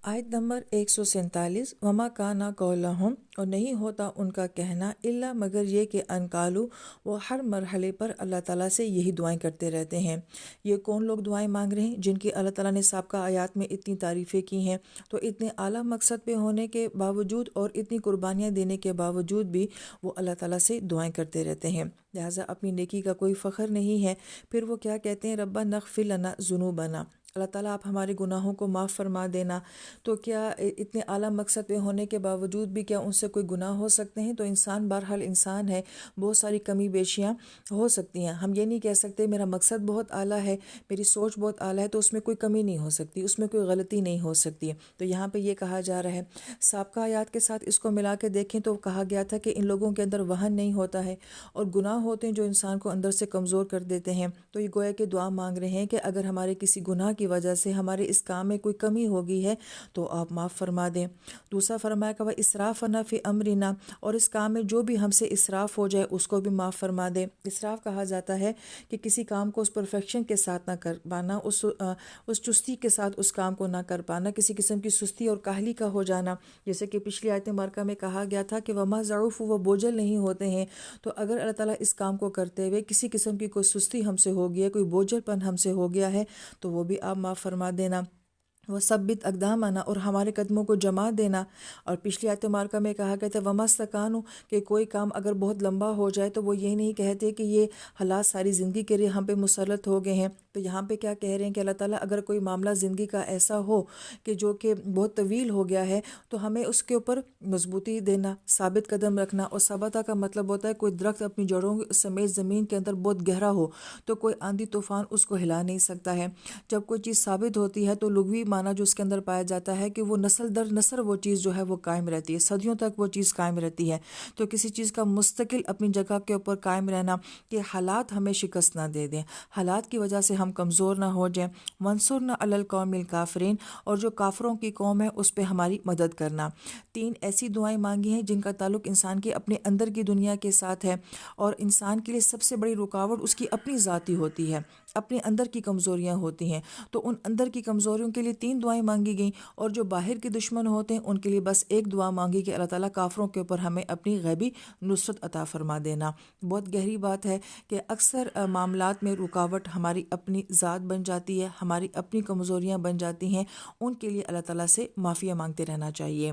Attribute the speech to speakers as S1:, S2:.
S1: آیت نمبر 147 وما کانا قولہم، اور نہیں ہوتا ان کا کہنا الا مگر یہ کہ انقالو، وہ ہر مرحلے پر اللہ تعالیٰ سے یہی دعائیں کرتے رہتے ہیں۔ یہ کون لوگ دعائیں مانگ رہے ہیں جن کی اللہ تعالیٰ نے سابقہ آیات میں اتنی تعریفیں کی ہیں، تو اتنے اعلیٰ مقصد پہ ہونے کے باوجود اور اتنی قربانیاں دینے کے باوجود بھی وہ اللہ تعالیٰ سے دعائیں کرتے رہتے ہیں، لہٰذا اپنی نیکی کا کوئی فخر نہیں ہے۔ پھر وہ کیا کہتے ہیں، ربنا اغفر لنا ذنوبنا، اللہ تعالیٰ آپ ہمارے گناہوں کو معاف فرما دینا۔ تو کیا اتنے اعلیٰ مقصد پہ ہونے کے باوجود بھی کیا ان سے کوئی گناہ ہو سکتے ہیں؟ تو انسان بہرحال انسان ہے، بہت ساری کمی بیشیاں ہو سکتی ہیں۔ ہم یہ نہیں کہہ سکتے میرا مقصد بہت اعلیٰ ہے، میری سوچ بہت اعلیٰ ہے تو اس میں کوئی کمی نہیں ہو سکتی، اس میں کوئی غلطی نہیں ہو سکتی۔ تو یہاں پہ یہ کہا جا رہا ہے، سابقہ آیات کے ساتھ اس کو ملا کے دیکھیں تو کہا گیا تھا کہ ان لوگوں کے اندر وہن نہیں ہوتا ہے اور گناہ ہوتے ہیں جو انسان کو اندر سے کمزور کر دیتے ہیں۔ تو یہ گویا کہ دعا مانگ رہے ہیں کہ اگر ہمارے کسی گناہ کی وجہ سے ہمارے اس کام میں کوئی کمی ہوگی ہے تو آپ معاف فرما دیں۔ دوسرا فرمایا کہ وَإِسْرَافَنَا فِي أَمْرِنَا، اور اس کام میں جو بھی ہم سے اسراف ہو جائے اس کو بھی معاف فرما دیں۔ اسراف کہا جاتا ہے کہ کسی کام کو اس پرفیکشن کے ساتھ نہ کر پانا، اس چستی کے ساتھ اس کام کو نہ کر پانا، کسی قسم کی سستی اور کاہلی کا ہو جانا، جیسے کہ پچھلی آیت مبارکہ میں کہا گیا تھا کہ وَمَا ضَعُفُوا، وہ بوجھل نہیں ہوتے ہیں۔ تو اگر اللہ تعالیٰ اس کام کو کرتے ہوئے کسی قسم کی کوئی سستی ہم سے ہو گئی ہے، کوئی بوجھل پن ہم سے ہو گیا ہے تو وہ بھی آپ معاف فرما دینا۔ وہ ثبت اقدامنا، اور ہمارے قدموں کو جما دینا۔ اور پچھلی آیت مبارکہ میں کہا گیا تھا وما استکانوا، کہ کوئی کام اگر بہت لمبا ہو جائے تو وہ یہ نہیں کہتے کہ یہ حالات ساری زندگی کے لیے ہم پہ مسلط ہو گئے ہیں۔ تو یہاں پہ کیا کہہ رہے ہیں کہ اللہ تعالیٰ اگر کوئی معاملہ زندگی کا ایسا ہو کہ جو کہ بہت طویل ہو گیا ہے تو ہمیں اس کے اوپر مضبوطی دینا، ثابت قدم رکھنا۔ اور ثبتہ کا مطلب ہوتا ہے کوئی درخت اپنی جڑوں سمیت زمین کے اندر بہت گہرا ہو تو کوئی آندھی طوفان اس کو ہلا نہیں سکتا ہے۔ جب کوئی چیز ثابت ہوتی ہے تو لغوی معنی جو اس کے اندر پایا جاتا ہے کہ وہ نسل در نسل وہ چیز جو ہے وہ قائم رہتی ہے، صدیوں تک وہ چیز قائم رہتی ہے۔ تو کسی چیز کا مستقل اپنی جگہ کے اوپر قائم رہنا، کہ حالات ہمیں شکست نہ دے دیں، حالات کی وجہ سے ہم کمزور نہ ہو جائیں۔ وانصرنا علی القوم الکافرین، اور جو کافروں کی قوم ہے اس پہ ہماری مدد کرنا۔ تین ایسی دعائیں مانگی ہیں جن کا تعلق انسان کے اپنے اندر کی دنیا کے ساتھ ہے، اور انسان کے لیے سب سے بڑی رکاوٹ اس کی اپنی ذاتی ہوتی ہے، اپنے اندر کی کمزوریاں ہوتی ہیں۔ تو ان اندر کی کمزوریوں کے لیے تین دعائیں مانگی گئیں، اور جو باہر کے دشمن ہوتے ہیں ان کے لیے بس ایک دعا مانگی کہ اللہ تعالیٰ کافروں کے اوپر ہمیں اپنی غیبی نصرت عطا فرما دینا۔ بہت گہری بات ہے کہ اکثر معاملات میں رکاوٹ ہماری اپنی ذات بن جاتی ہے، ہماری اپنی کمزوریاں بن جاتی ہیں، ان کے لیے اللہ تعالیٰ سے معافیاں مانگتے رہنا چاہیے۔